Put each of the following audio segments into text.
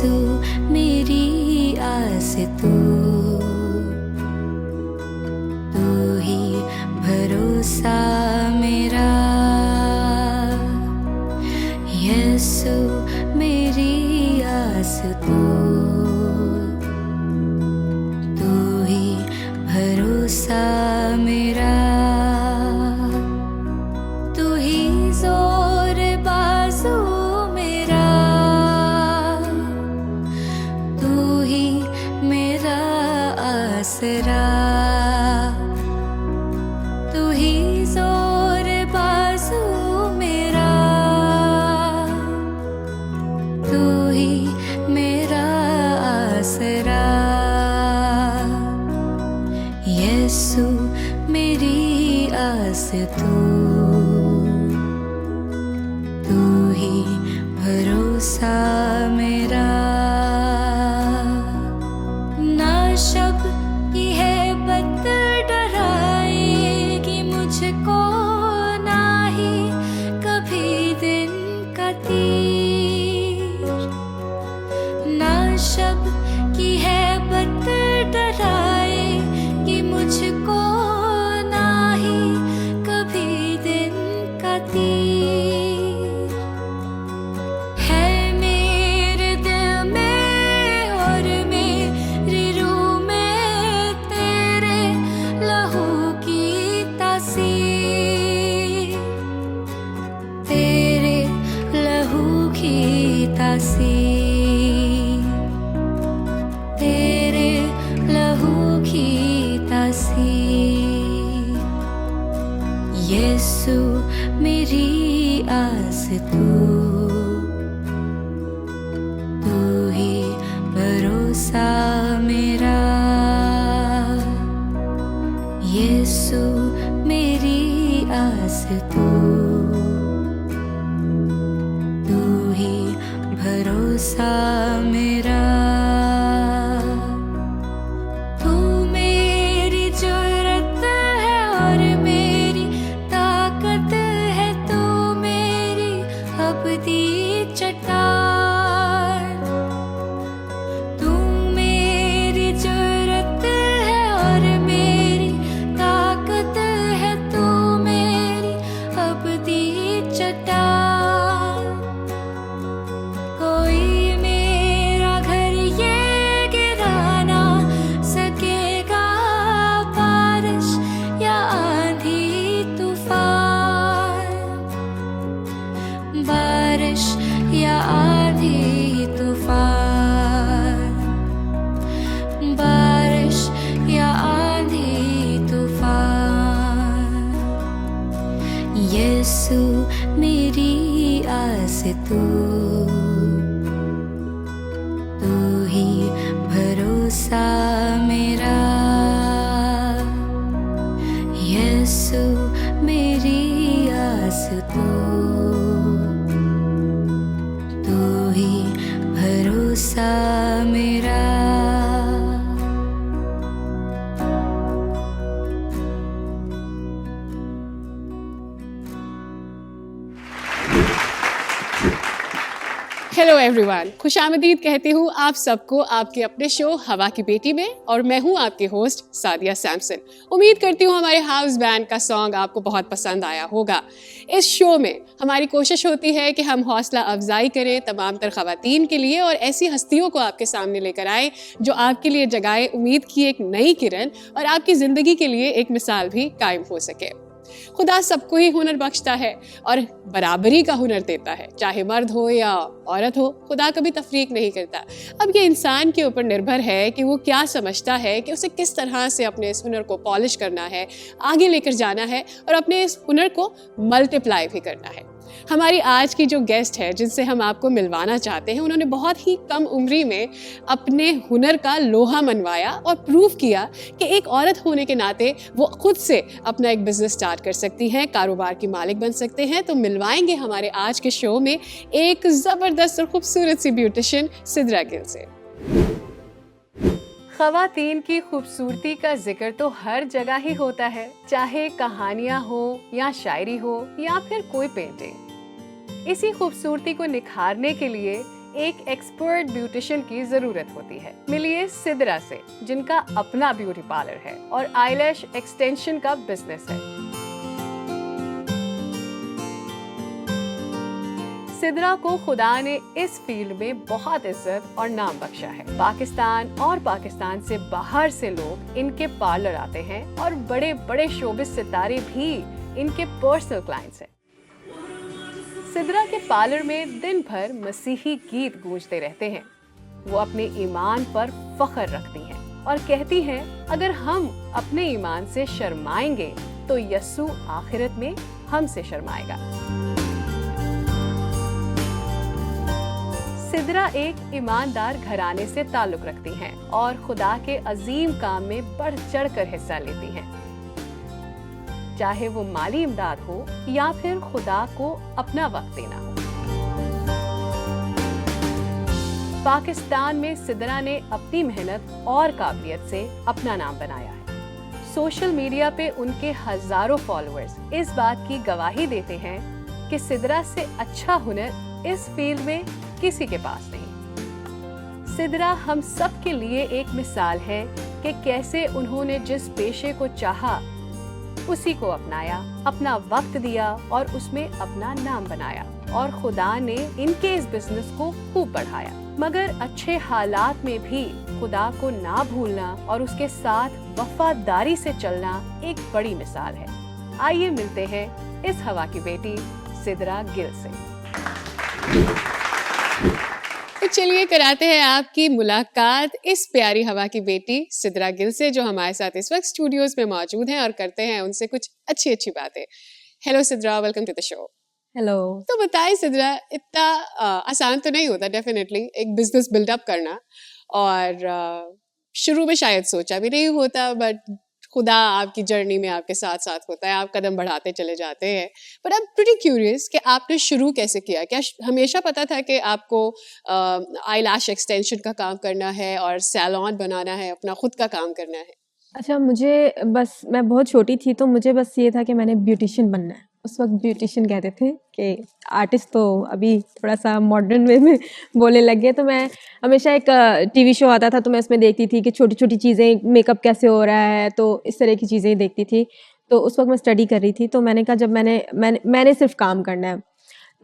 यीशु मेरी आस तू ही भरोसा मेरा। यीशु मेरी आस तू ही भरोसा मेरा। तू ही जोर बाजू मेरा, तू ही मेरा आसरा। तू ही जोर बाजू मेरा, तू ही मेरा आसरा। यीशु मेरी आस तू ही भरोसा मेरा। ना शब की है बत डराएगी मुझको, ना ही कभी दिन का तीर। ना शब की है बत डराएगी मुझको, ना ही कभी दिन का तीर। है मेरे दिल में और मेरी रूह में तेरे लहू की तासीर, तेरे लहू की तासीर, तेरे लहू की तासीर। यीशु मेरी आस तू ही भरोसा मेरा। यीशु मेरी आस तू ही भरोसा मेरा। तू मेरी जुर्रत है और मेरी ताकत है, तू मेरी अबदी चट्टान। तू मेरी जुर्रत है और मेरी ताकत है, तू मेरी अबदी चट्टान। कोई मेरा घर ये गिरा ना सकेगा, बारिश या आंधी तूफान, बारिश या आंधी तूफान, बारिश या आंधी तूफान। यीशु मेरी आस तू ही भरोसा मेरा। यीशु मेरी आस तू ही भरोसा मेरा। हेलो एवरीवन, खुशामदीद कहती हूँ आप सबको आपके अपने शो हवा की बेटी में, और मैं हूँ आपकी होस्ट सादिया सैमसन। उम्मीद करती हूँ हमारे हाउस बैंड का सॉन्ग आपको बहुत पसंद आया होगा। इस शो में हमारी कोशिश होती है कि हम हौसला अफजाई करें तमाम तर ख़वातीन के लिए और ऐसी हस्तियों को आपके सामने लेकर आए जो आपके लिए जगाए उम्मीद की एक नई किरण और आपकी ज़िंदगी के लिए एक मिसाल भी कायम हो सके। खुदा सबको ही हुनर बख्शता है और बराबरी का हुनर देता है, चाहे मर्द हो या औरत हो। खुदा कभी तफरीक नहीं करता। अब ये इंसान के ऊपर निर्भर है कि वो क्या समझता है कि उसे किस तरह से अपने इस हुनर को पॉलिश करना है, आगे लेकर जाना है और अपने इस हुनर को मल्टीप्लाई भी करना है। हमारी आज की जो गेस्ट है जिनसे हम आपको मिलवाना चाहते हैं, उन्होंने बहुत ही कम उम्री में अपने हुनर का लोहा मनवाया और प्रूव किया कि एक औरत होने के नाते वो खुद से अपना एक बिजनेस स्टार्ट कर सकती हैं, कारोबार की मालिक बन सकते हैं। तो मिलवाएंगे हमारे आज के शो में एक ज़बरदस्त और खूबसूरत सी ब्यूटिशियन सिद्रा गिल से। ख़वातीन की खूबसूरती का जिक्र तो हर जगह ही होता है, चाहे कहानियाँ हो या शायरी हो या फिर कोई पेंटिंग। इसी खूबसूरती को निखारने के लिए एक एक्सपर्ट ब्यूटिशियन की जरूरत होती है। मिलिए सिद्रा से, जिनका अपना ब्यूटी पार्लर है और आईलैश एक्सटेंशन का बिजनेस है। सिद्रा को खुदा ने इस फील्ड में बहुत इज्जत और नाम बख्शा है। पाकिस्तान और पाकिस्तान से बाहर से लोग इनके पार्लर आते हैं और बड़े बड़े शोबिस सितारे भी इनके पर्सनल क्लाइंट्स हैं। सिद्रा के पार्लर में दिन भर मसीही गीत गूंजते रहते हैं। वो अपने ईमान पर फख्र रखती हैं और कहती हैं, अगर हम अपने ईमान से शर्माएंगे तो यस्सु आखिरत में हमसे शर्माएगा। सिद्रा एक ईमानदार घराने से ताल्लुक रखती हैं और खुदा के अजीम काम में बढ़ चढ़कर हिस्सा लेती हैं। चाहे वो माली इमदाद हो या फिर खुदा को अपना वक्त देना हो। पाकिस्तान में सिद्रा ने अपनी मेहनत और काबिलियत से अपना नाम बनाया है। सोशल मीडिया पे उनके हजारों फॉलोअर्स इस बात की गवाही देते हैं कि सिद्रा से अच्छा हुनर इस फील्ड में किसी के पास नहीं। सिद्रा हम सब के लिए एक मिसाल है कि कैसे उन्होंने जिस पेशे को चाहा उसी को अपनाया, अपना वक्त दिया और उसमें अपना नाम बनाया और खुदा ने इनके इस बिजनेस को खूब बढ़ाया। मगर अच्छे हालात में भी खुदा को ना भूलना और उसके साथ वफादारी से चलना एक बड़ी मिसाल है। आइए मिलते हैं इस हवा की बेटी सिद्रा गिल से। तो चलिए कराते हैं आपकी मुलाकात इस प्यारी हवा की बेटी सिद्रा गिल से, जो हमारे साथ इस वक्त स्टूडियोज में मौजूद हैं, और करते हैं उनसे कुछ अच्छी अच्छी बातें। Hello Sidra, welcome to the show. Hello. तो बताइए सिद्रा, इतना आसान तो नहीं होता डेफिनेटली एक बिजनेस बिल्डअप करना, और शुरू में शायद सोचा भी नहीं होता, बट खुदा आपकी जर्नी में आपके साथ साथ होता है, आप कदम बढ़ाते चले जाते हैं। But I am pretty curious कि आपने शुरू कैसे किया? क्या हमेशा पता था कि आपको आई लैश एक्सटेंशन का काम करना है और सैलून बनाना है, अपना खुद का काम करना है? अच्छा, मैं बहुत छोटी थी तो मुझे बस ये था कि मैंने ब्यूटिशियन बनना है। उस वक्त ब्यूटिशियन कहते थे कि आर्टिस्ट तो अभी थोड़ा सा मॉडर्न वे में बोलने लग गए। तो मैं हमेशा एक टीवी शो आता था तो मैं उसमें देखती थी कि छोटी छोटी चीज़ें, मेकअप कैसे हो रहा है, तो इस तरह की चीज़ें देखती थी। तो उस वक्त मैं स्टडी कर रही थी, तो मैंने कहा जब मैंने सिर्फ काम करना है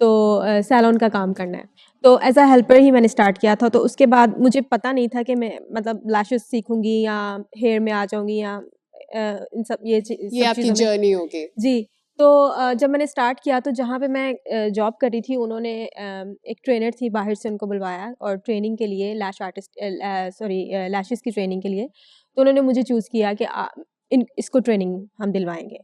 तो सैलून का काम करना है, तो एज अ हेल्पर ही मैंने स्टार्ट किया था। तो उसके बाद मुझे पता नहीं था कि मैं मतलब लैशेस सीखूंगी या हेयर में आ जाऊंगी या इन सब ये आपकी जर्नी होगी। जी। तो जब मैंने स्टार्ट किया तो जहाँ पे मैं जॉब कर रही थी, उन्होंने एक ट्रेनर थी, बाहर से उनको बुलवाया और ट्रेनिंग के लिए लैशेस की ट्रेनिंग के लिए। तो उन्होंने मुझे चूज़ किया कि इसको ट्रेनिंग हम दिलवाएंगे,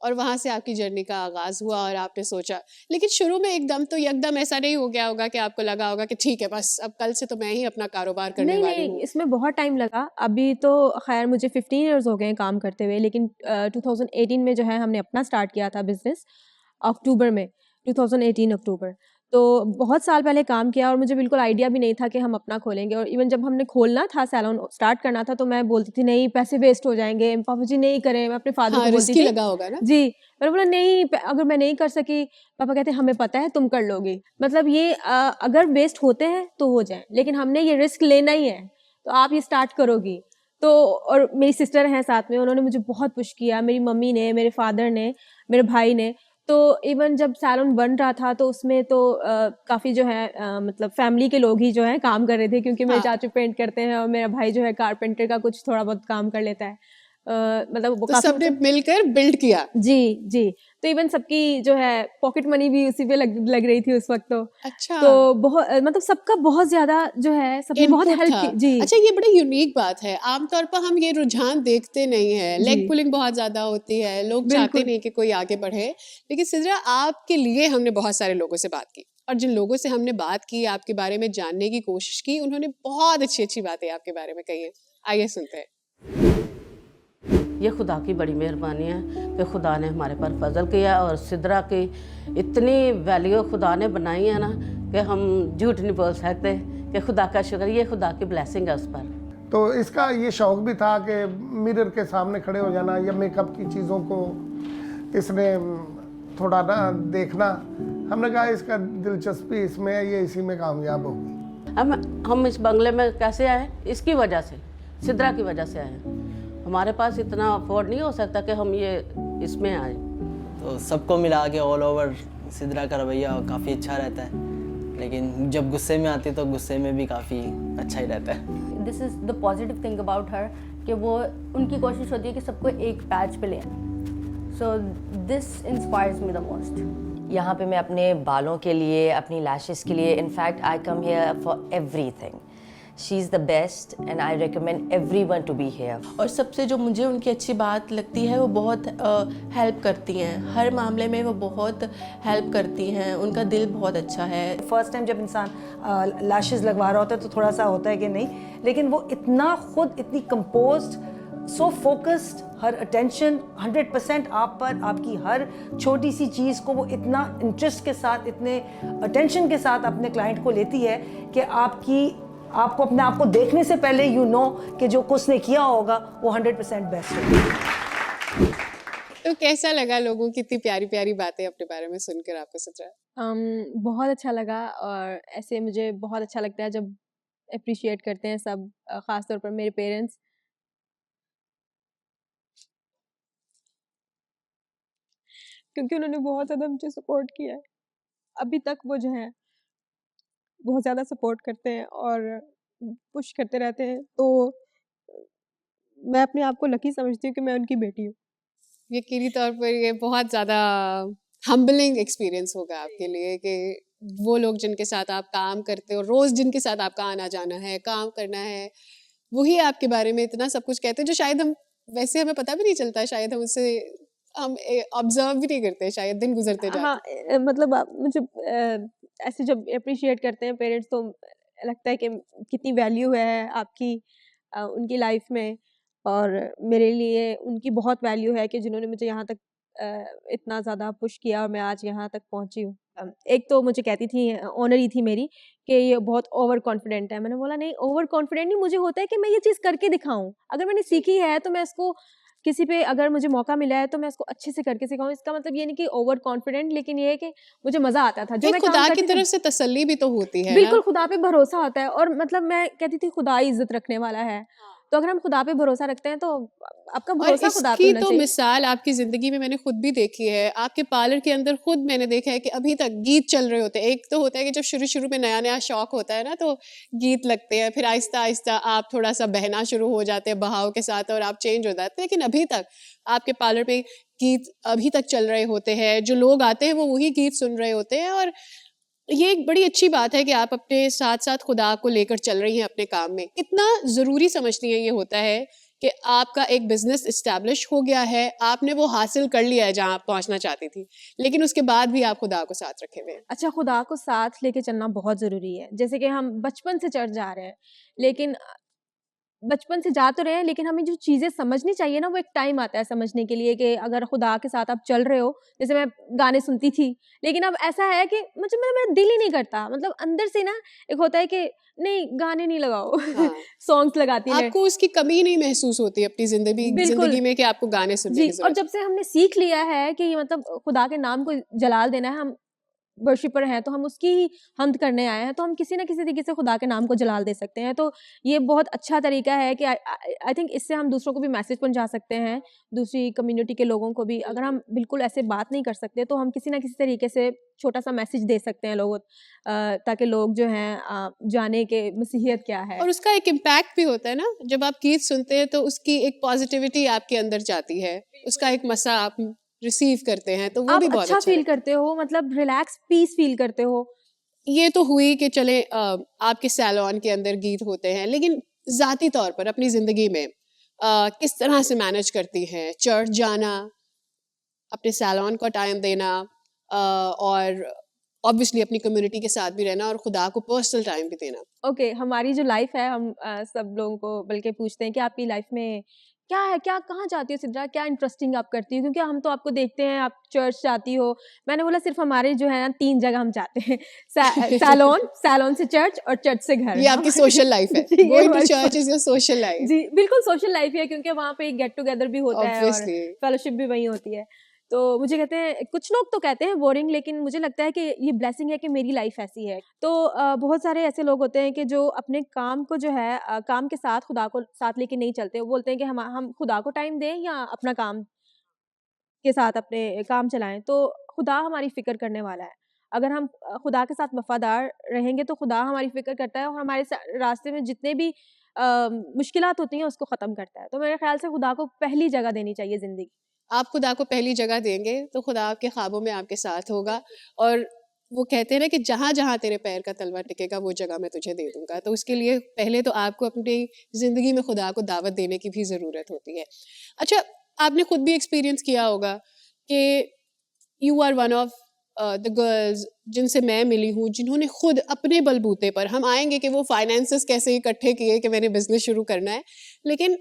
और वहाँ से आपकी जर्नी का आगाज हुआ और आपने सोचा। लेकिन शुरू में एकदम ऐसा नहीं हो गया होगा कि आपको लगा होगा कि ठीक है बस अब कल से तो मैं ही अपना कारोबार करने वाली हूँ? नहीं, इसमें बहुत टाइम लगा। अभी तो खैर मुझे 15 इयर्स हो गए हैं काम करते हुए, लेकिन 2018 में जो है हमने अपना स्टार्ट किया था बिजनेस, अक्टूबर में, 2018 अक्टूबर। तो बहुत साल पहले काम किया और मुझे बिल्कुल आइडिया भी नहीं था कि हम अपना खोलेंगे। और इवन जब हमने खोलना था, सैलून स्टार्ट करना था, तो मैं बोलती थी नहीं पैसे वेस्ट हो जाएंगे, पापा जी नहीं करें। मैं अपने फादर को बोलती थी, लगा होगा ना? जी। मैंने बोला नहीं, अगर मैं नहीं कर सकी, पापा कहते हमें पता है तुम कर लोगी। मतलब ये अगर वेस्ट होते हैं तो हो जाए, लेकिन हमने ये रिस्क लेना ही है, तो आप ये स्टार्ट करोगी। तो और मेरी सिस्टर हैं साथ में, उन्होंने मुझे बहुत पुश किया, मेरी मम्मी ने, मेरे फादर ने, मेरे भाई ने। तो इवन जब सैलून बन रहा था तो उसमें तो काफ़ी जो है मतलब फैमिली के लोग ही जो है काम कर रहे थे, क्योंकि मेरे चाचू पेंट करते हैं और मेरा भाई जो है कारपेंटर का कुछ थोड़ा बहुत काम कर लेता है। मतलब तो सबने मिलकर बिल्ड किया। जी। तो इवन सबकी जो है पॉकेट मनी भी उसी पे लग रही थी उस वक्त। तो अच्छा, तो बहुत मतलब सबका बहुत ज्यादा जो है, सबने बहुत हेल्प की। जी। अच्छा, ये बड़ी यूनिक बात है, आमतौर पर हम ये रुझान देखते नहीं है, लेग पुलिंग बहुत ज्यादा होती है, लोग चाहते नहीं कि कोई आगे बढ़े। लेकिन सिद्रा, आपके लिए हमने बहुत सारे लोगों से बात की, और जिन लोगों से हमने बात की, आपके बारे में जानने की कोशिश की, उन्होंने बहुत अच्छी अच्छी बातें आपके बारे में कही है। आइए सुनते हैं। ये खुदा की बड़ी मेहरबानी है कि खुदा ने हमारे पर फजल किया, और सिद्रा की इतनी वैल्यू खुदा ने बनाई है ना कि हम झूठ नहीं बोल सकते कि खुदा का शुक्र, ये खुदा की ब्लेसिंग है उस पर। तो इसका ये शौक़ भी था कि मिरर के सामने खड़े हो जाना या मेकअप की चीज़ों को इसने थोड़ा ना देखना। हमने कहा इसका दिलचस्पी इसमें है, ये इसी में कामयाब होगी। हम इस बंगले में कैसे आए? इसकी वजह से, सिद्रा की वजह से आए। हमारे पास इतना अफोर्ड नहीं हो सकता कि हम ये इसमें आए। तो सबको मिला के ऑल ओवर सिद्रा का रवैया काफ़ी अच्छा रहता है, लेकिन जब गुस्से में आती तो गुस्से में भी काफ़ी अच्छा ही रहता है। This is the positive thing about her कि वो उनकी कोशिश होती है कि सबको एक पैच पे ले। So this inspires me the most. यहाँ पे मैं अपने बालों के लिए, अपनी लैशेस के लिए, in fact I come here for everything. She is the best and I recommend everyone to be here. और सबसे जो मुझे उनकी अच्छी बात लगती है, वो बहुत हेल्प करती हैं, हर मामले में वो बहुत हेल्प करती हैं, उनका दिल बहुत अच्छा है। फर्स्ट टाइम जब इंसान लैशेस लगवा रहा होता है तो थोड़ा सा होता है कि नहीं, लेकिन वो इतना खुद इतनी कंपोज्ड, सो फोकस्ड, हर अटेंशन 100% आप पर, आपकी हर छोटी सी चीज़ को वो इतना इंटरेस्ट के साथ, इतने अटेंशन के साथ अपने क्लाइंट को लेती है कि आपको अपने आप को देखने से पहले यू नो कि जो कुछ ने किया होगा वो 100% बेस्ट है। तो कैसा लगा लोगों की इतनी प्यारी प्यारी बातें अपने बारे में सुनकर आपको सिद्रा? बहुत अच्छा लगा, और ऐसे मुझे बहुत अच्छा लगता है जब अप्रिशिएट करते हैं सब, ख़ास तौर पर मेरे पेरेंट्स। क्योंकि उन्होंने बहुत ज़्यादा मुझे सपोर्ट किया है। अभी तक वो जो है बहुत ज़्यादा सपोर्ट करते हैं और पुश करते रहते हैं, तो मैं अपने आप को लकी समझती हूँ कि मैं उनकी बेटी हूँ। यकीनी तौर पर ये बहुत ज़्यादा हम्बलिंग एक्सपीरियंस होगा आपके लिए कि वो लोग जिनके साथ आप काम करते हो, रोज़ जिनके साथ आपका आना जाना है, काम करना है, वही आपके बारे में इतना सब कुछ कहते हैं जो शायद वैसे हमें पता भी नहीं चलता, शायद हम ऑब्जर्व भी नहीं करते, शायद दिन गुजरते जाते। हाँ, मतलब मुझे ऐसे जब अप्रिशिएट करते हैं पेरेंट्स, तो लगता है कि कितनी वैल्यू है आपकी उनकी लाइफ में, और मेरे लिए उनकी बहुत वैल्यू है कि जिन्होंने मुझे यहाँ तक इतना ज़्यादा पुश किया और मैं आज यहाँ तक पहुँची हूँ। एक तो मुझे कहती थी, ऑनर ही थी मेरी, कि ये बहुत ओवर कॉन्फिडेंट है। मैंने बोला नहीं, ओवर कॉन्फिडेंट नहीं, मुझे होता है कि मैं ये चीज़ करके दिखाऊं। अगर मैंने सीखी है तो मैं इसको किसी पे, अगर मुझे मौका मिला है तो मैं इसको अच्छे से करके सिखाऊं। इसका मतलब ये नहीं कि ओवर कॉन्फिडेंट, लेकिन ये है कि मुझे मजा आता था जो मैं काम खुदा की करती थी। तरफ से तसल्ली भी तो होती है बिल्कुल, ना? खुदा पे भरोसा होता है, और मतलब मैं कहती थी खुदा ही इज्जत रखने वाला है, तो अगर हम खुदा पे भरोसा रखते हैं तो आपका और भरोसा खुदा पे इसकी होना तो चाहिए। मिसाल आपकी जिंदगी में मैंने खुद भी देखी है। आपके पार्लर के अंदर खुद मैंने देखा है कि अभी तक गीत चल रहे होते हैं। एक तो होता है कि जब शुरू शुरू में नया नया शौक होता है ना, तो गीत लगते हैं, फिर आहिस्ता आहिस्ता आप थोड़ा सा बहना शुरू हो जाते हैं बहाव के साथ और आप चेंज हो जाते हैं, लेकिन अभी तक आपके पार्लर पे गीत अभी तक चल रहे होते हैं। जो लोग आते हैं वो वही गीत सुन रहे होते हैं, और ये एक बड़ी अच्छी बात है कि आप अपने साथ साथ खुदा को लेकर चल रही हैं अपने काम में। कितना ज़रूरी समझती हैं ये होता है कि आपका एक बिजनेस इस्टेब्लिश हो गया है, आपने वो हासिल कर लिया है जहाँ आप पहुँचना चाहती थी, लेकिन उसके बाद भी आप खुदा को साथ रखे हुए हैं। अच्छा, खुदा को साथ लेके चलना बहुत ज़रूरी है। जैसे कि हम बचपन से चढ़ जा रहे हैं, लेकिन बचपन से जा तो रहे हैं, लेकिन हमें जो चीज़ें समझनी चाहिए ना, वो एक टाइम आता है समझने के लिए कि अगर खुदा के साथ आप चल रहे हो। जैसे मैं गाने सुनती थी, लेकिन अब ऐसा है कि मुझे मेरा दिल ही नहीं करता, मतलब अंदर से ना एक होता है कि नहीं, गाने नहीं लगाओ। हाँ। सॉन्ग्स लगाती है आपको उसकी कमी नहीं महसूस होती अपनी जिंदगी में कि आपको गाने सुनने जी। की और जरूरत जब से हमने सीख लिया है कि मतलब खुदा के नाम को जलाल देना है, हम वर्शिपर हैं तो हम उसकी ही हम्द करने आए हैं, तो हम किसी ना किसी तरीके से खुदा के नाम को जलाल दे सकते हैं। तो ये बहुत अच्छा तरीका है कि आई थिंक इससे हम दूसरों को भी मैसेज पहुंचा सकते हैं, दूसरी कम्युनिटी के लोगों को भी। अगर हम बिल्कुल ऐसे बात नहीं कर सकते तो हम किसी ना किसी तरीके से छोटा सा मैसेज दे सकते हैं लोगों, ताकि लोग जो हैं जाने के मसीहियत क्या है। और उसका एक इम्पैक्ट भी होता है ना, जब आप गीत सुनते हैं तो उसकी एक पॉजिटिविटी आपके अंदर जाती है, उसका एक मसा आप रिसीव करते हैं, तो वो आप भी बहुत अच्छा फील लगता है। करते हो, मतलब रिलैक्स पीस फील करते हो। ये तो हुई कि चले आपके सैलून के अंदर गीत होते हैं, लेकिन ज़ाती तौर पर अपनी ज़िंदगी में किस तरह से मैनेज करती हैं चर्च जाना, अपने सैलून को टाइम देना, और ऑब्वियसली अपनी कम्युनिटी के साथ भी रहना, और खुदा को पर्सनल टाइम भी देना। ओके, हमारी जो लाइफ है, हम सब लोगों को बल्कि पूछते हैं कि आपकी लाइफ में क्या है, क्या कहाँ जाती हो सिद्रा, क्या इंटरेस्टिंग आप करती हो, क्योंकि हम तो आपको देखते हैं आप चर्च जाती हो। मैंने बोला सिर्फ हमारे जो है ना 3 जगह हम जाते हैं, सैलून से चर्च और चर्च से घर। ये आपकी सोशल लाइफ है। जी, ये गोइंग टू हमारी church is your social life. जी, बिल्कुल सोशल लाइफ है, क्योंकि वहाँ पे गेट टुगेदर भी होता है और Obviously. फेलोशिप भी वहीं होती है। तो मुझे कहते हैं, कुछ लोग तो कहते हैं बोरिंग, लेकिन मुझे लगता है कि ये ब्लेसिंग है कि मेरी लाइफ ऐसी है। तो बहुत सारे ऐसे लोग होते हैं कि जो अपने काम को जो है काम के साथ खुदा को साथ लेके नहीं चलते। वो बोलते हैं कि हम खुदा को टाइम दें या अपना काम के साथ अपने काम चलाएँ, तो खुदा हमारी फ़िक्र करने वाला है। अगर हम खुदा के साथ वफ़ादार रहेंगे तो खुदा हमारी फ़िक्र करता है और हमारे रास्ते में जितने भी मुश्किलात होती हैं उसको ख़त्म करता है। तो मेरे ख़्याल से खुदा को पहली जगह देनी चाहिए ज़िंदगी। आप खुदा को पहली जगह देंगे तो खुदा आपके ख्वाबों में आपके साथ होगा। और वो कहते हैं ना कि जहाँ जहाँ तेरे पैर का तलवा टिकेगा वो जगह मैं तुझे दे दूंगा। तो उसके लिए पहले तो आपको अपनी ज़िंदगी में खुदा को दावत देने की भी ज़रूरत होती है। अच्छा, आपने खुद भी एक्सपीरियंस किया होगा कि you are one of the girls जिनसे मैं मिली हूँ, जिन्होंने खुद अपने बलबूते पर, हम आएंगे कि वो फाइनेंसेस कैसे इकट्ठे किए कि मैंने बिजनेस शुरू करना है, लेकिन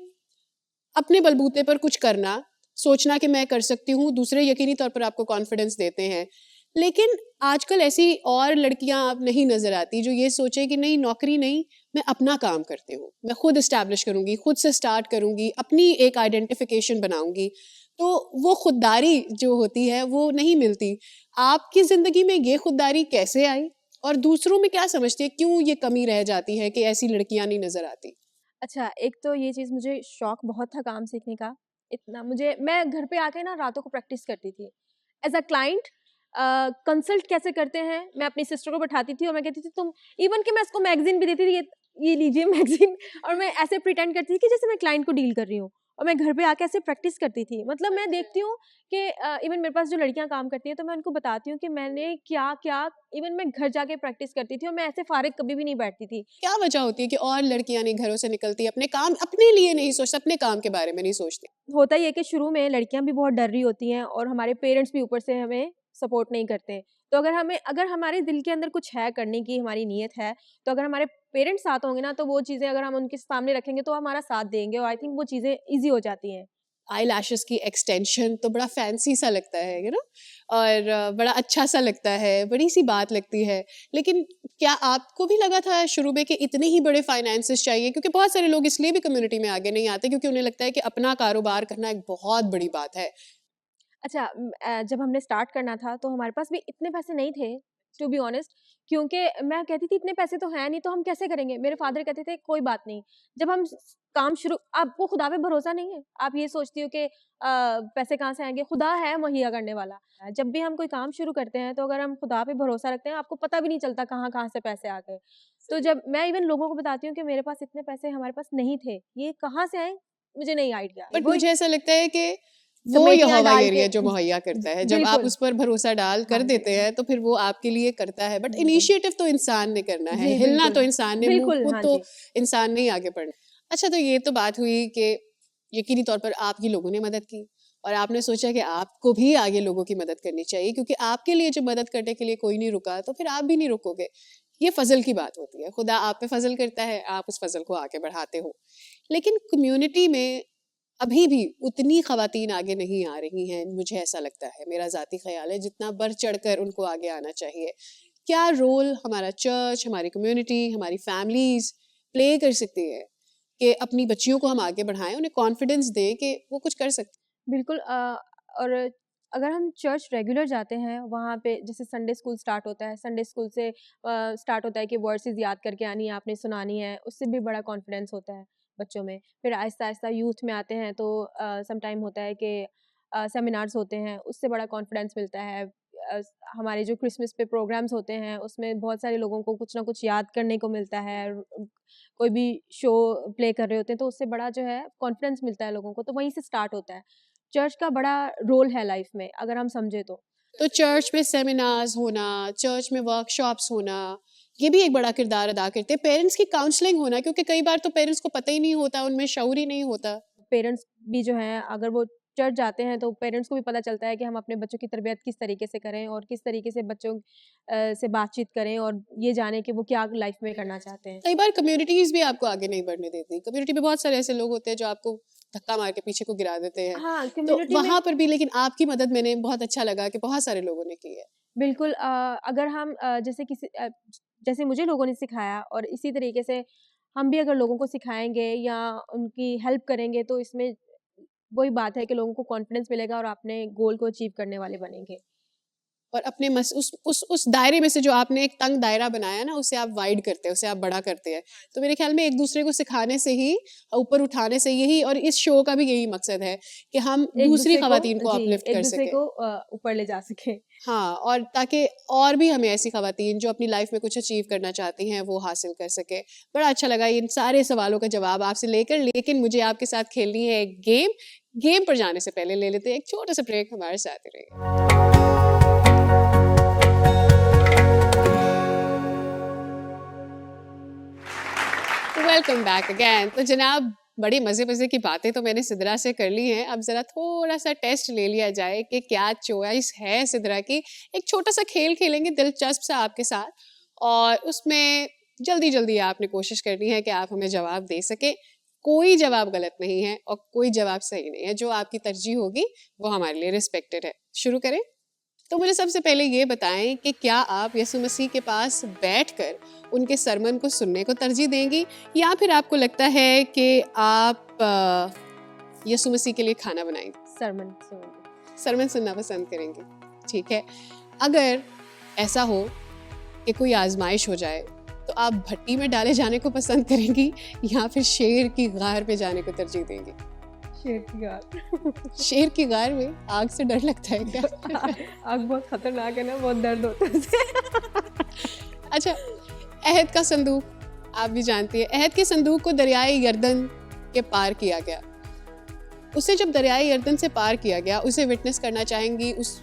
अपने बलबूते पर कुछ करना, सोचना कि मैं कर सकती हूँ, दूसरे यकीनी तौर पर आपको कॉन्फिडेंस देते हैं। लेकिन आजकल ऐसी और लड़कियां आप नहीं नजर आती जो ये सोचे कि नहीं, नौकरी नहीं, मैं अपना काम करती हूँ, मैं खुद इस्टेब्लिश करूंगी, खुद से स्टार्ट करूंगी, अपनी एक आइडेंटिफिकेशन बनाऊंगी। तो वो खुददारी जो होती है वो नहीं मिलती। आपकी जिंदगी में ये खुददारी कैसे आई और दूसरों में क्या समझते हैं, क्यों ये कमी रह जाती है कि ऐसी लड़कियां नहीं नजर आती? अच्छा, एक तो ये चीज़, मुझे शौक बहुत था काम सीखने का। इतना मुझे, मैं घर पे आके ना रातों को प्रैक्टिस करती थी। एज़ अ क्लाइंट कंसल्ट कैसे करते हैं, मैं अपनी सिस्टर को बैठाती थी और मैं कहती थी तुम, इवन कि मैं उसको मैगज़ीन भी देती थी, ये लीजिए मैगज़ीन, और मैं ऐसे प्रिटेंड करती थी कि जैसे मैं क्लाइंट को डील कर रही हूँ, और मैं घर पे आके ऐसे प्रैक्टिस करती थी। मतलब मैं देखती हूँ कि इवन मेरे पास जो लड़कियाँ काम करती हैं तो मैं उनको बताती हूँ कि मैंने क्या-क्या, इवन मैं घर जाके प्रैक्टिस करती थी और मैं ऐसे फ़ारिग कभी भी नहीं बैठती थी। क्या वजह होती है कि और लड़कियां नहीं घरों से निकलती, अपने काम, अपने लिए नहीं सोचती, अपने काम के बारे में नहीं सोचती? होता ये है कि शुरू में लड़कियां भी बहुत डर रही होती हैं और हमारे पेरेंट्स भी ऊपर से हमें सपोर्ट नहीं करते। तो अगर हमारे दिल के अंदर कुछ है करने की, हमारी नीयत है, तो अगर हमारे पेरेंट्स साथ होंगे ना, तो वो चीज़ें अगर हम उनके सामने रखेंगे तो हमारा साथ देंगे और आई थिंक वो चीज़ें ईज़ी हो जाती हैं। आई लैशेस की एक्सटेंशन तो बड़ा फैंसी सा लगता है, यू नो, और बड़ा अच्छा सा लगता है, बड़ी सी बात लगती है। लेकिन क्या आपको भी लगा था शुरू में कि इतने ही बड़े फाइनेंसेस चाहिए? क्योंकि बहुत सारे लोग इसलिए भी कम्युनिटी में आगे नहीं आते क्योंकि उन्हें लगता है कि अपना कारोबार करना एक बहुत बड़ी बात है। अच्छा, जब हमने स्टार्ट करना था तो हमारे पास भी इतने पैसे नहीं थे, टू बी ऑनेस्ट, क्योंकि मैं कहती थी इतने पैसे तो हैं नहीं, तो हम कैसे करेंगे? मेरे फादर कहते थे कोई बात नहीं, जब हम काम शुरू, आपको खुदा पे भरोसा नहीं है, आप ये सोचती हो कि पैसे कहाँ से आएंगे, खुदा है मुहैया करने वाला। जब भी हम कोई काम शुरू करते हैं तो अगर हम खुदा पे भरोसा रखते हैं, आपको पता भी नहीं चलता कहाँ कहाँ से पैसे आ गए। तो जब मैं इवन लोगों को बताती हूँ कि मेरे पास इतने पैसे हमारे पास नहीं थे, ये कहाँ से आए, मुझे नहीं आइडिया। बट मुझे ऐसा लगता है कि वो कमेटियाँ यहोवा डाल एरिया के जो मुहैया करता है, जब आप बिल्कुल। उस पर भरोसा डाल कर हाँ जी। देते हैं तो फिर वो आपके लिए करता है। बट इनिशिएटिव तो इंसान ने करना है, जी, हिलना बिल्कुल। तो इंसान ने, मुंह बिल्कुल, खुद हाँ तो जी। इंसान ने ही आगे बढ़ना। अच्छा, तो ये तो बात हुई कि यकीनी तौर पर आपकी लोगों ने मदद की और आपने सोचा कि आपको भी आगे लोगों की मदद करनी चाहिए, क्योंकि आपके लिए जब मदद करने के लिए कोई नहीं रुका तो फिर आप भी नहीं रुकोगे। ये फजल की बात होती है, खुदा आप पे फजल करता है, आप उस फजल को आगे बढ़ाते हो। लेकिन कम्युनिटी में अभी भी उतनी खवातीन आगे नहीं आ रही हैं, मुझे ऐसा लगता है, मेरा ज़ाती ख्याल है, जितना बढ़ चढ़कर उनको आगे आना चाहिए। क्या रोल हमारा चर्च, हमारी कम्युनिटी, हमारी फैमिलीज प्ले कर सकती है कि अपनी बच्चियों को हम आगे बढ़ाएं, उन्हें कॉन्फिडेंस दें कि वो कुछ कर सकती? बिल्कुल। और अगर हम चर्च रेगुलर जाते हैं, वहाँ पे जैसे संडे स्कूल स्टार्ट होता है, संडे स्कूल से स्टार्ट होता है कि वर्सेस याद करके आनी है, आपने सुनानी है, उससे भी बड़ा कॉन्फिडेंस होता है बच्चों में। फिर आहिस्ता-आहिस्ता यूथ में आते हैं तो सम टाइम होता है कि सेमिनार्स होते हैं, उससे बड़ा कॉन्फिडेंस मिलता है। हमारे जो क्रिसमस पे प्रोग्राम्स होते हैं, उसमें बहुत सारे लोगों को कुछ ना कुछ याद करने को मिलता है। कोई भी शो प्ले कर रहे होते हैं, तो उससे बड़ा जो है कॉन्फिडेंस मिलता है लोगों को, तो वहीं से स्टार्ट होता है। चर्च का बड़ा रोल है लाइफ में, अगर हम समझे तो। तो चर्च में सेमिनार्स होना, चर्च में वर्कशॉप्स होना, ये भी एक बड़ा किरदार अदा करते हैं। पेरेंट्स की काउंसलिंग होना, क्योंकि कई बार तो पेरेंट्स को पता ही नहीं होता, उनमें शऊर ही नहीं होता। पेरेंट्स भी जो हैं, अगर वो चर्च जाते हैं तो पेरेंट्स को भी पता चलता है कि हम अपने बच्चों की तरबियत किस तरीके से करें और किस तरीके से बच्चों से बातचीत करें और ये जानें कि वो क्या लाइफ में करना चाहते हैं। कई बार कम्युनिटीज भी आपको आगे नहीं बढ़ने देती। कम्युनिटी में बहुत सारे ऐसे लोग होते हैं जो आपको धक्का मार के पीछे को गिरा देते हैं। हाँ, तो कम्युनिटी में वहां पर भी लेकिन आपकी मदद मैंने बहुत अच्छा लगा कि बहुत सारे लोगों ने की है। बिल्कुल। अगर हम जैसे मुझे लोगों ने सिखाया और इसी तरीके से हम भी अगर लोगों को सिखाएँगे या उनकी हेल्प करेंगे तो इसमें वही बात है कि लोगों को कॉन्फिडेंस मिलेगा और अपने गोल को अचीव करने वाले बनेंगे। और अपने उस दायरे में से जो आपने एक तंग दायरा बनाया ना, उसे आप वाइड करते हैं, उसे आप बड़ा करते हैं। तो मेरे ख्याल में एक दूसरे को सिखाने से ही, ऊपर उठाने से, यही, और इस शो का भी यही मकसद है कि हम एक दूसरी दूसरे खवातीन को जी, अपलिफ्ट एक कर दूसरे सके। को ऊपर ले जा सके। हाँ, और ताकि और भी हमें ऐसी खवातीन जो अपनी लाइफ में कुछ अचीव करना चाहती हैं वो हासिल कर सके। बड़ा अच्छा लगा इन सारे सवालों का जवाब आपसे लेकर, लेकिन मुझे आपके साथ खेलनी है एक गेम। गेम पर जाने से पहले ले लेते हैं एक छोटा सा ब्रेक, हमारे साथ ही रहिए। Welcome back again. तो जनाब, बड़ी मज़े की बातें तो मैंने सिद्रा से कर ली हैं। अब ज़रा थोड़ा सा टेस्ट ले लिया जाए कि क्या चॉइस है सिद्रा की। एक छोटा सा खेल खेलेंगे दिलचस्प सा आपके साथ, और उसमें जल्दी जल्दी आपने कोशिश करनी है कि आप हमें जवाब दे सके। कोई जवाब गलत नहीं है और कोई जवाब सही नहीं है। जो आपकी तरजीह होगी वो हमारे लिए रिस्पेक्टेड है। शुरू करें? तो मुझे सबसे पहले ये बताएं कि क्या आप यीशु मसीह के पास बैठकर उनके सरमन को सुनने को तरजीह देंगी, या फिर आपको लगता है कि आप यीशु मसीह के लिए खाना बनाएंगे? सरमन सुनेंगे। सरमन सुनना पसंद करेंगे, ठीक है। अगर ऐसा हो कि कोई आजमाइश हो जाए तो आप भट्टी में डाले जाने को पसंद करेंगी या फिर शेर की गार पे जाने को तरजीह देंगी? शेर की गार। शेर की गार में आग से डर लगता है क्या? आग बहुत खतरनाक है ना, बहुत दर्द होता है उससे। अच्छा, अहद का संदूक आप भी जानती है। अहद के संदूक को दरियाए यर्दन के पार किया गया। उसे जब दरियाए यर्दन से पार किया गया, उसे विटनेस करना चाहेंगी, उस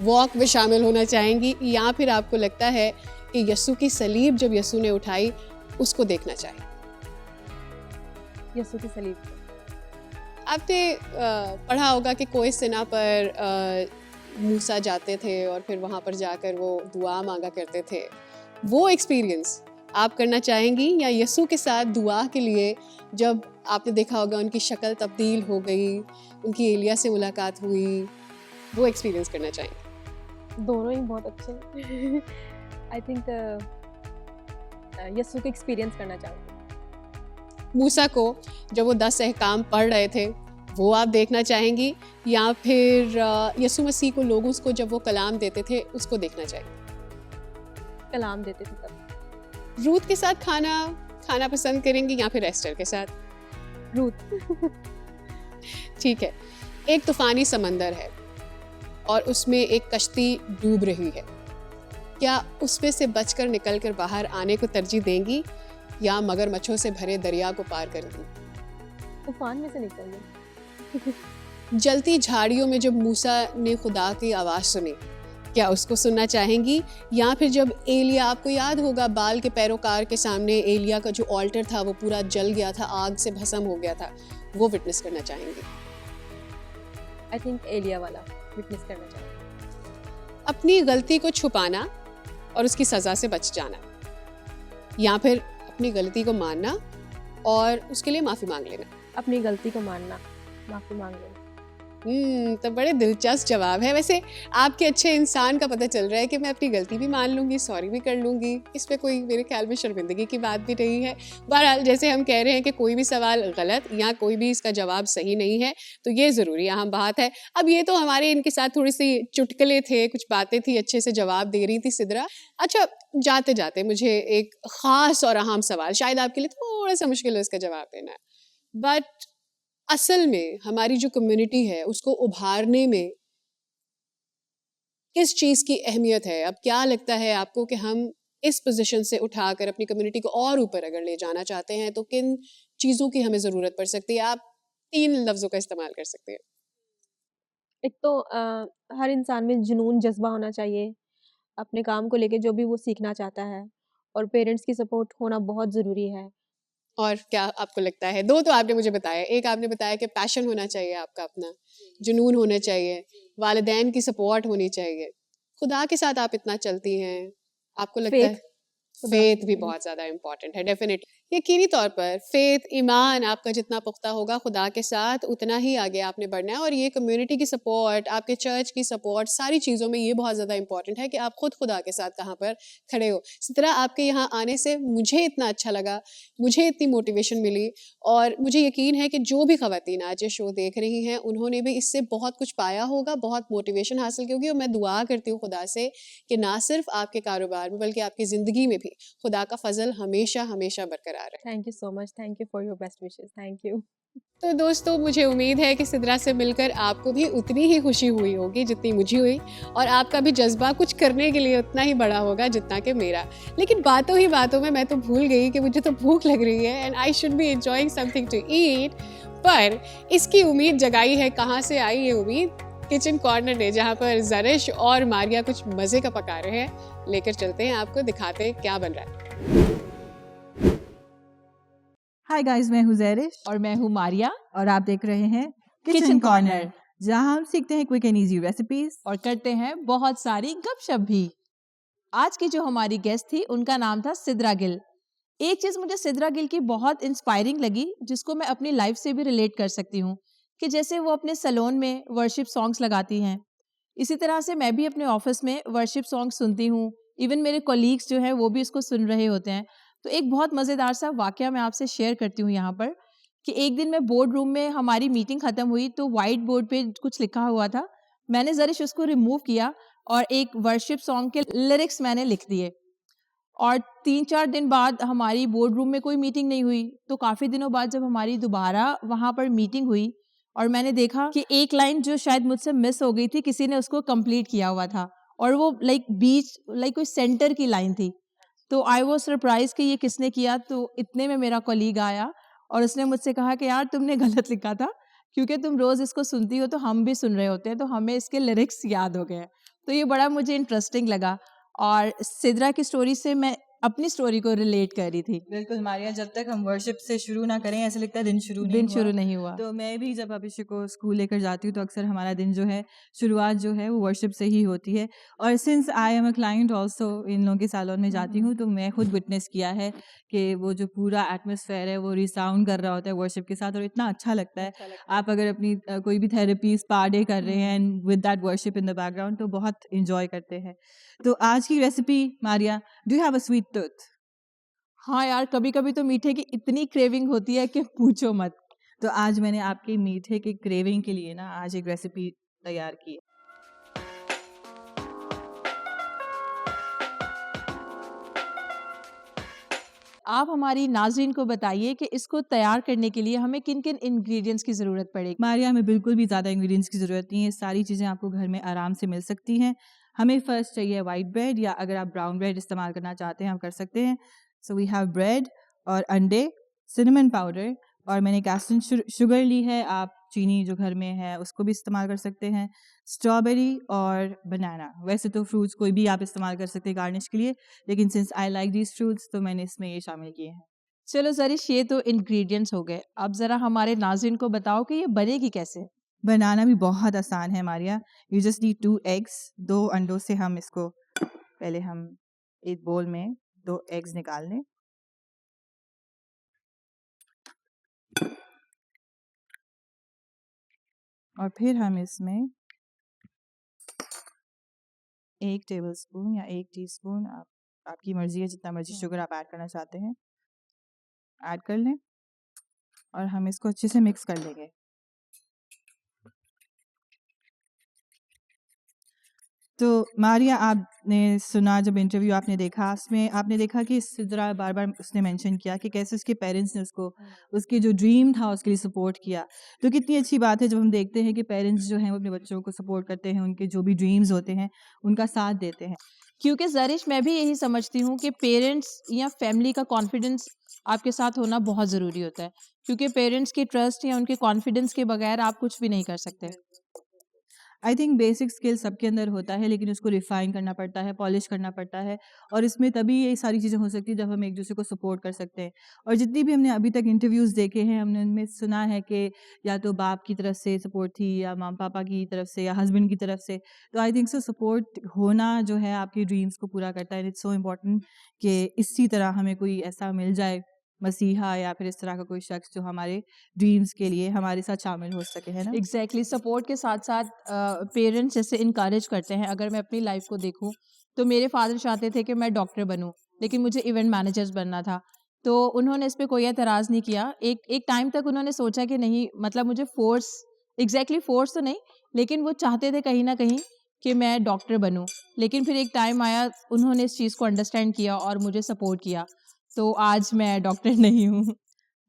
वॉक में शामिल होना चाहेंगी, या फिर आपको लगता है कि यीशु की सलीब जब यीशु ने उठाई उसको देखना चाहिए? यीशु की सलीब। आपने पढ़ा होगा कि कोई सिना पर मूसा जाते थे और फिर वहाँ पर जाकर वो दुआ मांगा करते थे। वो एक्सपीरियंस आप करना चाहेंगी, या यीशु के साथ दुआ के लिए जब आपने देखा होगा उनकी शक्ल तब्दील हो गई, उनकी एलिया से मुलाकात हुई, वो एक्सपीरियंस करना चाहेंगे? दोनों ही बहुत अच्छे हैं। आई थिंक यीशु को एक्सपीरियंस करना चाहूँगी। मूसा को जब वो 10 अहकाम पढ़ रहे थे वो आप देखना चाहेंगी, या फिर यीशु मसीह को लोगों को जब वो कलाम देते थे उसको देखना चाहेंगे? कलाम देते थे तब। रूथ के साथ खाना पसंद करेंगी या फिर एस्टर के साथ? रूथ। ठीक है। एक तूफानी समंदर है और उसमें एक कश्ती डूब रही है। क्या उसमें से बचकर निकलकर बाहर आने को तरजीह देंगी, या मगरमच्छों से भरे दरिया को पार करेंगी? तूफान में से निकलिए। जलती झाड़ियों में जब मूसा ने खुदा की आवाज़ सुनी, क्या उसको सुनना चाहेंगी, या फिर जब एलिया, आपको याद होगा बाल के पैरोकार के सामने एलिया का जो ऑल्टर था वो पूरा जल गया था, आग से भस्म हो गया था, वो विटनेस करना चाहेंगी? आई थिंक एलिया वाला विटनेस करना चाहेंगे। अपनी गलती को छुपाना और उसकी सज़ा से बच जाना, या फिर अपनी गलती को मानना और उसके लिए माफ़ी मांग लेना? अपनी गलती को मानना, माफ़ी मांग लेना। तो बड़े दिलचस्प जवाब है। वैसे आपके अच्छे इंसान का पता चल रहा है कि मैं अपनी गलती भी मान लूँगी, सॉरी भी कर लूँगी, इस पे कोई मेरे ख्याल में शर्मिंदगी की बात भी नहीं है। बहरहाल, जैसे हम कह रहे हैं कि कोई भी सवाल गलत या कोई भी इसका जवाब सही नहीं है, तो ये ज़रूरी अहम बात है। अब ये तो हमारे इनके साथ थोड़ी सी चुटकुले थे, कुछ बातें थी, अच्छे से जवाब दे रही थी सिद्रा। अच्छा, जाते जाते मुझे एक ख़ास और अहम सवाल, शायद आपके लिए थोड़ा सा मुश्किल है इसका जवाब देना, बट असल में हमारी जो कम्युनिटी है उसको उभारने में किस चीज़ की अहमियत है? अब क्या लगता है आपको कि हम इस पोजीशन से उठाकर अपनी कम्युनिटी को और ऊपर अगर ले जाना चाहते हैं तो किन चीज़ों की हमें ज़रूरत पड़ सकती है? आप 3 लफ्ज़ों का इस्तेमाल कर सकते हैं। एक तो हर इंसान में जुनून, जज़्बा होना चाहिए, अपने काम को लेके जो भी वो सीखना चाहता है, और पेरेंट्स की सपोर्ट होना बहुत ज़रूरी है। और क्या आपको लगता है? 2 तो आपने मुझे बताया, एक आपने बताया कि पैशन होना चाहिए आपका अपना, जुनून होना चाहिए, वालिदैन की सपोर्ट होनी चाहिए, खुदा के साथ आप इतना चलती हैं, आपको लगता है Faith, फेथ भी बहुत ज़्यादा इम्पॉर्टेंट है, डेफिनेटली। यकीनी तौर पर फेथ, ईमान आपका जितना पुख्ता होगा खुदा के साथ, उतना ही आगे आपने बढ़ना है। और ये कम्युनिटी की सपोर्ट, आपके चर्च की सपोर्ट, सारी चीज़ों में ये बहुत ज़्यादा इंपॉर्टेंट है कि आप खुद खुदा के साथ कहाँ पर खड़े हो। इसी तरह आपके यहाँ आने से मुझे इतना अच्छा लगा, मुझे इतनी मोटिवेशन मिली, और मुझे यकीन है कि जो भी ख़वातीन आज ये शो देख रही हैं उन्होंने भी इससे बहुत कुछ पाया होगा, बहुत मोटिवेशन हासिल की होगी। और मैं दुआ करती हूँ खुदा से कि ना सिर्फ आपके कारोबार में बल्कि आपकी ज़िंदगी में भी खुदा का फजल हमेशा हमेशा बरकरार रहे। Thank you so much, thank you for your best wishes, thank you. तो दोस्तों, मुझे उम्मीद है कि सिद्रा से मिलकर आपको भी उतनी ही खुशी हुई होगी जितनी मुझे हुई, और आपका भी जज्बा कुछ करने के लिए उतना ही बड़ा होगा जितना कि मेरा। लेकिन बातों ही बातों में मैं तो भूल गई कि मुझे तो भूख लग रही है and I should be enjoying something to eat. पर इसकी उम्मीद जगाई है, कहाँ से आई ये उम्मीद? किचन कॉर्नर ने, जहाँ पर ज़रिश और मारिया कुछ मज़े का पका रहे हैं। लेकर चलते हैं, आपको दिखाते हैं क्या बन रहा है। हाय गाइस, मैं हूँ ज़रिश और मैं हूँ मारिया, और आप देख रहे हैं किचन कॉर्नर, जहाँ हम सीखते हैं क्विक एंड इजी रेसिपीज और करते हैं बहुत सारी गपशप भी। आज की जो हमारी गेस्ट थी उनका नाम था सिद्रा गिल। एक चीज़ मुझे सिद्रा गिल की बहुत इंस्पायरिंग लगी, जिसको मैं अपनी लाइफ से भी रिलेट कर सकती हूँ, कि जैसे वो अपने सैलून में वर्शिप सॉन्ग्स लगाती हैं, इसी तरह से मैं भी अपने ऑफिस में वर्शिप सॉन्ग सुनती हूँ। इवन मेरे कोलीग्स जो हैं वो भी इसको सुन रहे होते हैं। तो एक बहुत मज़ेदार सा वाकया मैं आपसे शेयर करती हूँ यहाँ पर, कि एक दिन मैं बोर्ड रूम में, हमारी मीटिंग ख़त्म हुई तो वाइट बोर्ड पे कुछ लिखा हुआ था, मैंने ज़रिश उसको रिमूव किया और एक वर्शिप सॉन्ग के लिरिक्स मैंने लिख दिए। और 3-4 दिन बाद हमारी बोर्ड रूम में कोई मीटिंग नहीं हुई, तो काफ़ी दिनों बाद जब हमारी दोबारा वहाँ पर मीटिंग हुई और मैंने देखा कि एक लाइन जो शायद मुझसे मिस हो गई थी, किसी ने उसको कंप्लीट किया हुआ था, और वो लाइक कोई सेंटर की लाइन थी। तो आई वॉज सरप्राइज कि ये किसने किया। तो इतने में मेरा कॉलीग आया और उसने मुझसे कहा कि यार तुमने गलत लिखा था, क्योंकि तुम रोज़ इसको सुनती हो तो हम भी सुन रहे होते हैं, तो हमें इसके लिरिक्स याद हो गए। तो ये बड़ा मुझे इंटरेस्टिंग लगा, और सिद्रा की स्टोरी से मैं अपनी स्टोरी को रिलेट कर रही थी। बिल्कुल मारिया, जब तक हम वर्शिप से शुरू ना करें ऐसा लगता है दिन शुरू नहीं हुआ। तो मैं भी जब अभिषेक को स्कूल लेकर जाती हूँ तो अक्सर हमारा दिन जो है, शुरुआत जो है वो वर्शिप से ही होती है। और since I am a client also, इन लोगों के सैलून में जाती हूँ, तो मैं खुद विटनेस किया है कि वो जो पूरा एटमॉस्फेयर है वो रिसाउंड कर रहा होता है वर्शिप के साथ, और इतना अच्छा लगता है। आप अगर अपनी कोई भी थेरेपी स्पा डे कर रहे हैं and with that worship in the background, तो बहुत इंजॉय करते हैं। तो आज की recipe Maria, do you have a sweet tooth? हाँ यार, कभी कभी तो मीठे की इतनी क्रेविंग होती है कि पूछो मत। तो आज मैंने आपके मीठे के क्रेविंग के लिए ना आज एक रेसिपी तैयार की है। आप हमारी नाज़रीन को बताइए कि इसको तैयार करने के लिए हमें किन किन इंग्रेडिएंट्स की ज़रूरत पड़ेगी। मारिया, हमें बिल्कुल भी ज़्यादा इंग्रेडिएंट्स की ज़रूरत नहीं है, सारी चीज़ें आपको घर में आराम से मिल सकती हैं। हमें फर्स्ट चाहिए वाइट ब्रेड, या अगर आप ब्राउन ब्रेड इस्तेमाल करना चाहते हैं आप कर सकते हैं। सो वी हैव ब्रेड और अंडे, सिनेमन पाउडर, और मैंने कैस्टन शुगर ली है, आप चीनी जो घर में है उसको भी इस्तेमाल कर सकते हैं, स्ट्रॉबेरी और बनाना। वैसे तो फ्रूट्स कोई भी आप इस्तेमाल कर सकते हैं गार्निश के लिए, लेकिन since I like these fruits तो मैंने इसमें ये शामिल किए हैं। चलो ज़रिश, ये तो इंग्रेडिएंट्स हो गए, अब ज़रा हमारे नाज़रीन को बताओ कि ये बनेगी कैसे। बनाना भी बहुत आसान है Maria, you just need 2 eggs. 2 अंडों से हम इसको, पहले हम एक बोल में 2 एग्स निकाल लें, और फिर हम इसमें 1 टेबलस्पून या 1 टीस्पून, आपकी मर्जी है जितना मर्जी शुगर आप ऐड करना चाहते हैं ऐड कर लें, और हम इसको अच्छे से मिक्स कर लेंगे। तो मारिया, आपने सुना जब इंटरव्यू आपने देखा, उसमें आपने देखा कि सिद्रा बार बार उसने मेंशन किया कि कैसे उसके पेरेंट्स ने उसको उसके जो ड्रीम था उसके लिए सपोर्ट किया। तो कितनी अच्छी बात है जब हम देखते हैं कि पेरेंट्स जो हैं वो अपने बच्चों को सपोर्ट करते हैं, उनके जो भी ड्रीम्स होते हैं उनका साथ देते हैं। क्योंकि ज़रिश, मैं भी यही समझती हूँ कि पेरेंट्स या फैमिली का कॉन्फिडेंस आपके साथ होना बहुत ज़रूरी होता है, क्योंकि पेरेंट्स की ट्रस्ट या उनके कॉन्फिडेंस के बगैर आप कुछ भी नहीं कर सकते। आई थिंक बेसिक स्किल सबके अंदर होता है, लेकिन उसको रिफाइन करना पड़ता है, पॉलिश करना पड़ता है, और इसमें तभी ये सारी चीज़ें हो सकती है जब हम एक दूसरे को सपोर्ट कर सकते हैं। और जितनी भी हमने अभी तक इंटरव्यूज़ देखे हैं, हमने उनमें सुना है कि या तो बाप की तरफ से सपोर्ट थी, या माँ पापा की तरफ से, या हस्बैंड की तरफ से। तो आई थिंक सो सपोर्ट होना जो है आपकी ड्रीम्स को पूरा करता है। इट्स सो इम्पॉर्टेंट कि इसी तरह हमें कोई ऐसा मिल जाए मसीहा या फिर इस तरह का कोई शख्स जो हमारे ड्रीम्स के लिए हमारे साथ शामिल हो सके, है ना? एग्जैक्टली सपोर्ट के साथ साथ पेरेंट्स जैसे इनकरेज करते हैं। अगर मैं अपनी लाइफ को देखूं तो मेरे फादर चाहते थे कि मैं डॉक्टर बनूं, लेकिन मुझे इवेंट मैनेजर्स बनना था। तो उन्होंने इस पे कोई एतराज़ नहीं किया। एक टाइम तक उन्होंने सोचा कि नहीं, मतलब मुझे फोर्स, एग्जैक्टली फोर्स तो नहीं, लेकिन वो चाहते थे कहीं ना कहीं कि मैं डॉक्टर बनूं। लेकिन फिर एक टाइम आया, उन्होंने इस चीज़ को अंडरस्टैंड किया और मुझे सपोर्ट किया, तो आज मैं डॉक्टर नहीं हूँ।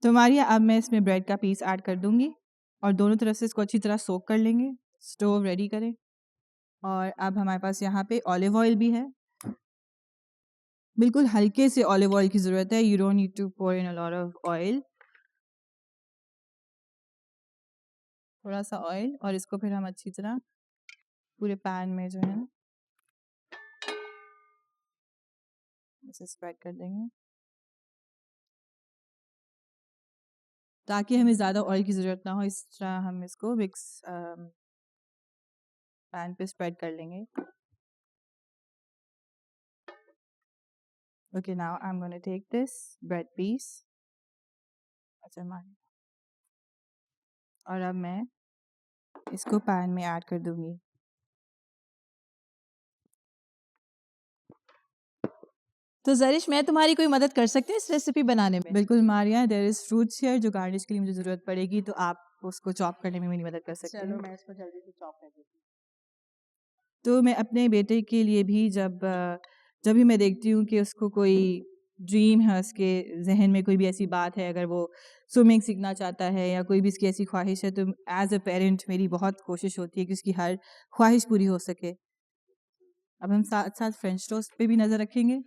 तो मारिया, अब मैं इसमें ब्रेड का पीस ऐड कर दूंगी और दोनों तरफ से इसको अच्छी तरह सोक कर लेंगे। स्टोव रेडी करें और अब हमारे पास यहाँ पे ऑलिव ऑयल भी है। बिल्कुल हल्के से ऑलिव ऑयल की ज़रूरत है। You don't need to pour in a lot of oil. थोड़ा सा ऑयल, और इसको फिर हम अच्छी तरह पूरे पैन में जो है ना इसे स्प्रेड कर देंगे, ताकि हमें ज़्यादा ऑयल की ज़रूरत ना हो। इस तरह हम इसको मिक्स पैन पे स्प्रेड कर लेंगे। Okay, now I am gonna take this bread piece. अच्छा मान, और अब मैं इसको पैन में ऐड कर दूंगी। तो जरिश, मैं तुम्हारी कोई मदद कर सकती हूँ इस रेसिपी बनाने में? बिल्कुल Maria, there is fruits here जो गार्निश के लिए मुझे ज़रूरत पड़ेगी, तो आप उसको चॉप करने में मेरी मदद कर सकते चलो, हैं। मैं इसको जल्दी से चॉप कर देती हूँ। तो मैं अपने बेटे के लिए भी जब भी मैं देखती हूँ कि उसको कोई ड्रीम है, उसके जहन में कोई भी ऐसी बात है, अगर वो स्विमिंग सीखना चाहता है या कोई भी उसकी ऐसी ख्वाहिश है, तो एज अ पेरेंट मेरी बहुत कोशिश होती है कि उसकी हर ख्वाहिश पूरी हो सके। अब हम साथ साथ फ्रेंच टोस्ट पे भी नज़र रखेंगे।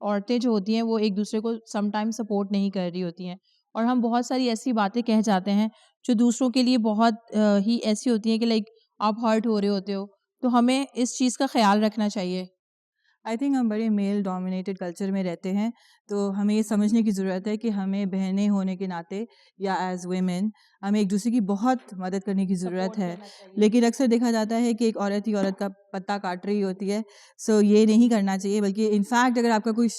औरतें जो होती हैं वो एक दूसरे को समटाइम सपोर्ट नहीं कर रही होती हैं, और हम बहुत सारी ऐसी बातें कह जाते हैं जो दूसरों के लिए बहुत ही ऐसी होती हैं कि लाइक आप हर्ट हो रहे होते हो। तो हमें इस चीज़ का ख्याल रखना चाहिए। आई थिंक हम बड़े मेल डोमिनेटेड कल्चर में रहते हैं, तो हमें ये समझने की ज़रूरत है कि हमें बहनें होने के नाते या एज वेमेन हमें एक दूसरे की बहुत मदद करने की ज़रूरत है। लेकिन अक्सर देखा जाता है कि एक औरत ही औरत का पत्ता काट रही होती है। सो ये नहीं करना चाहिए, बल्कि इनफैक्ट अगर आपका कोई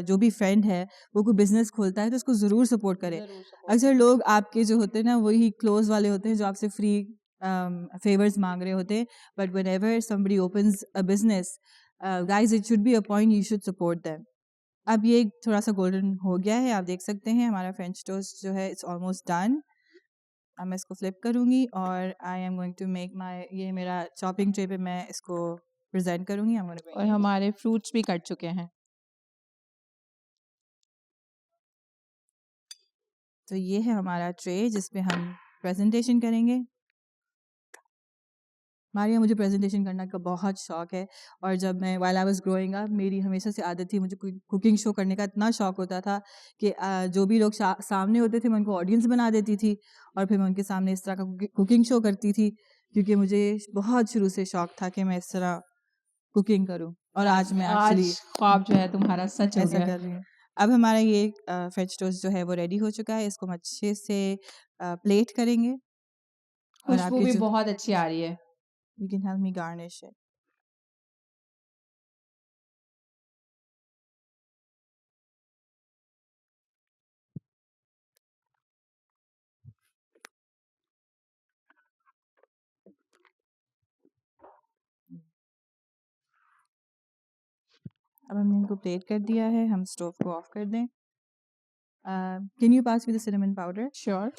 जो भी फ्रेंड है वो कोई बिज़नेस खोलता है तो उसको ज़रूर सपोर्ट करें। अक्सर लोग आपके जो होते हैं ना, वही क्लोज वाले होते हैं जो आपसे फ्री फेवर्स मांग रहे होते हैं, but when ever somebody opens a business, guys, it should be a point you should support them. अब ये थोड़ा सा गोल्डन हो गया है, आप देख सकते हैं हमारा फ्रेंच टोस्ट जो है इट्स ऑलमोस्ट डन। अब मैं इसको फ्लिप करूँगी और I am going to make my, ये मेरा चॉपिंग ट्रे पे मैं इसको प्रेजेंट करूँगी। और हमारे फ्रूट्स भी कट चुके हैं। तो ये है हमारा ट्रे जिस पे हम प्रेजेंटेशन करेंगे। मारिया, मुझे प्रेजेंटेशन करने का बहुत शौक है, और जब मैं while I was growing up मेरी हमेशा से आदत थी, मुझे कुकिंग शो करने का इतना शौक होता था कि जो भी लोग सामने होते थे मैं उनको ऑडियंस बना देती थी और फिर मैं उनके सामने इस तरह का कुकिंग शो करती थी, क्योंकि मुझे बहुत शुरू से शौक था कि मैं इस तरह कुकिंग करूं, और आज मैं एक्चुअली ख्वाब जो है तुम्हारा सच हो ऐसा गया। कर रही हूँ। अब हमारा ये फ्रेंच टोस्ट जो है वो रेडी हो चुका है, इसको हम अच्छे से प्लेट करेंगे। और खुशबू भी बहुत अच्छी आ रही है। You can help me garnish it. अब हमने इनको प्लेट कर दिया है, हम स्टोव को ऑफ कर दें। Can you pass me the cinnamon powder? Sure.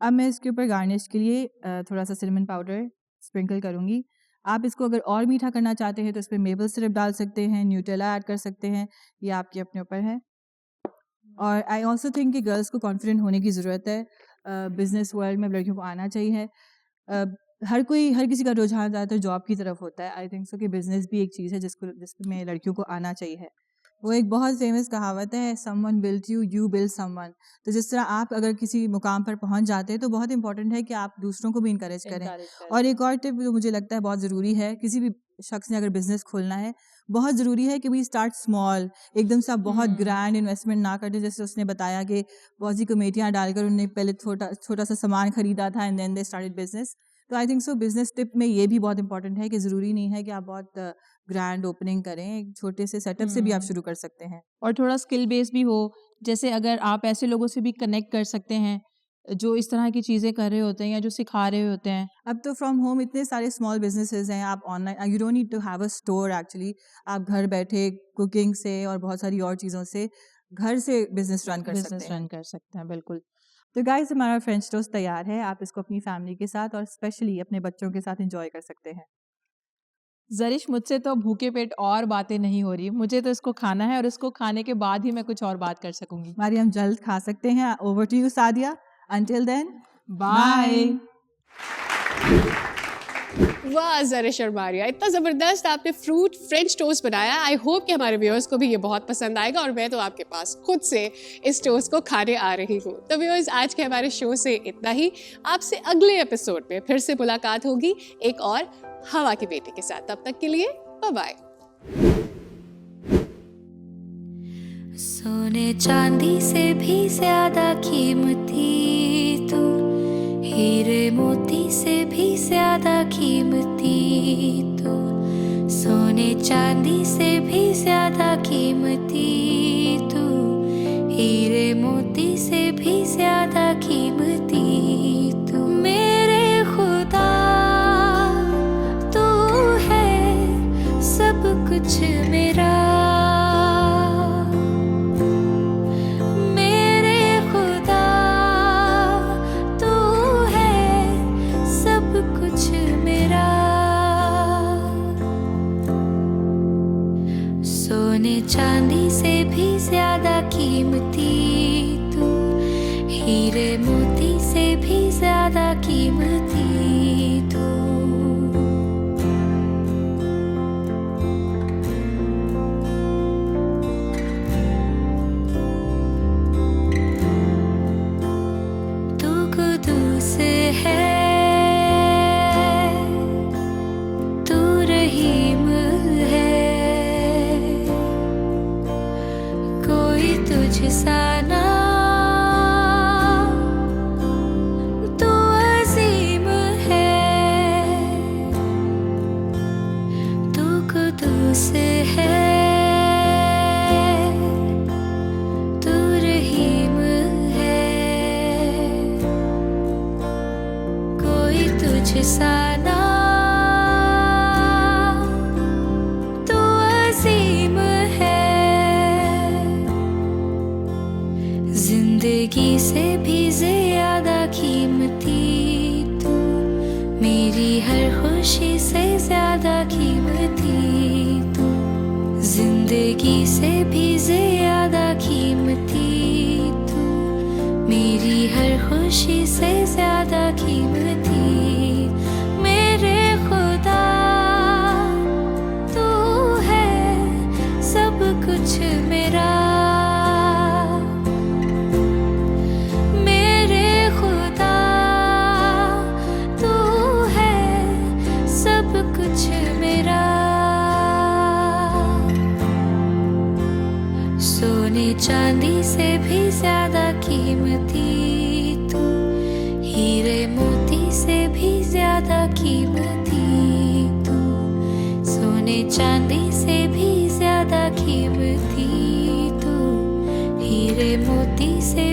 अब मैं इसके ऊपर गार्निश के लिए थोड़ा सा सिनेमन पाउडर स्प्रिंकल करूँगी। आप इसको अगर और मीठा करना चाहते हैं तो इस पर मेपल सिरप डाल सकते हैं, न्यूटेला ऐड कर सकते हैं, ये आपके अपने ऊपर है। और आई ऑल्सो थिंक कि गर्ल्स को कॉन्फिडेंट होने की ज़रूरत है। बिजनेस वर्ल्ड में लड़कियों को आना चाहिए। हर किसी का रुझान ज़्यादातर जॉब की तरफ होता है। आई थिंक सो कि बिजनेस भी एक चीज़ है जिसमें लड़कियों को आना चाहिए। वो एक बहुत फेमस कहावत है, someone build you, you build someone. तो जिस तरह आप अगर किसी मुकाम पर पहुंच जाते हैं तो बहुत इंपॉर्टेंट है कि आप दूसरों को भी इंकरेज करें। और एक और टिप जो मुझे लगता है बहुत ज़रूरी है, किसी भी शख्स ने अगर बिजनेस खोलना है, बहुत ज़रूरी है कि वी स्टार्ट स्मॉल। एकदम से आप बहुत ग्रैंड इन्वेस्टमेंट ना कर दें। जैसे उसने बताया कि बहुत सी कमेटियाँ डालकर उन्होंने पहले छोटा सा सामान खरीदा था and then they started business. तो I think so business tip में ये भी बहुत इंपॉर्टेंट है कि ज़रूरी नहीं है कि आप बहुत ग्रैंड ओपनिंग करें, एक छोटे से सेटअप से भी आप शुरू कर सकते हैं। और थोड़ा स्किल बेस भी हो, जैसे अगर आप ऐसे लोगों से भी कनेक्ट कर सकते हैं जो इस तरह की चीज़ें कर रहे होते हैं या जो सिखा रहे होते हैं। अब तो फ्रॉम होम इतने सारे स्मॉल बिजनेसेस हैं, आप online, you don't need to have a store actually. आप घर बैठे कुकिंग से और बहुत सारी और चीज़ों से घर से बिजनेस रन कर सकते हैं। बिल्कुल। तो गाइस, हमारा फ्रेंच टोस्ट तैयार है। आप इसको अपनी फैमिली के साथ और स्पेशली अपने बच्चों के साथ एंजॉय कर सकते हैं। ज़रिश, मुझसे तो भूखे पेट और बातें नहीं हो रही, मुझे तो इसको खाना है और इसको खाने के बाद ही मैं कुछ और बात कर सकूंगी। मारियम, जल्द खा सकते हैं। Over to you Sadia. Until then, bye. वाह ज़रिश और मारिया, इतना ज़बरदस्त आपने फ्रूट फ्रेंच टोस्ट बनाया। आई होप कि हमारे व्यूअर्स को भी ये बहुत पसंद आएगा और मैं तो आपके पास खुद से इस टोस्ट को खाने आ रही हूँ। तो व्यूअर्स, आज के हमारे शो से इतना ही। आपसे अगले एपिसोड में फिर से मुलाकात होगी एक और हवा की बेटी के साथ। तब तक के लिए बाय बाय। सोने चांदी से भी ज्यादा कीमती तू, हीरे मोती से भी ज्यादा कीमती तू, सोने चांदी से भी ज्यादा कीमती तू, हीरे मोती से भी ज्यादा कीमती तू। मेरे खुदा तू है सब कुछ मेरा, चांदी से भी ज्यादा कीमती तू, हीरे मोती से भी ज्यादा कीमती तू। तू कुदूस है, तू रहीम है, तुझसा ना तू अजीम है, तू कुदूस है, तू रहीम है, कोई तुझसा ना तू अजीम है। जिंदगी से भी ज्यादा कीमती तू, मेरी हर खुशी से ज्यादा कीमती तू, जिंदगी से भी ज्यादा कीमती तू, मेरी हर खुशी से ज्यादा कीमती। मेरे खुदा तू है सब कुछ मेरा, चांदी से भी ज्यादा कीमती तू, हीरे मोती से भी ज्यादा कीमती तू, सोने चांदी से भी ज्यादा कीमती तू, हीरे मोती से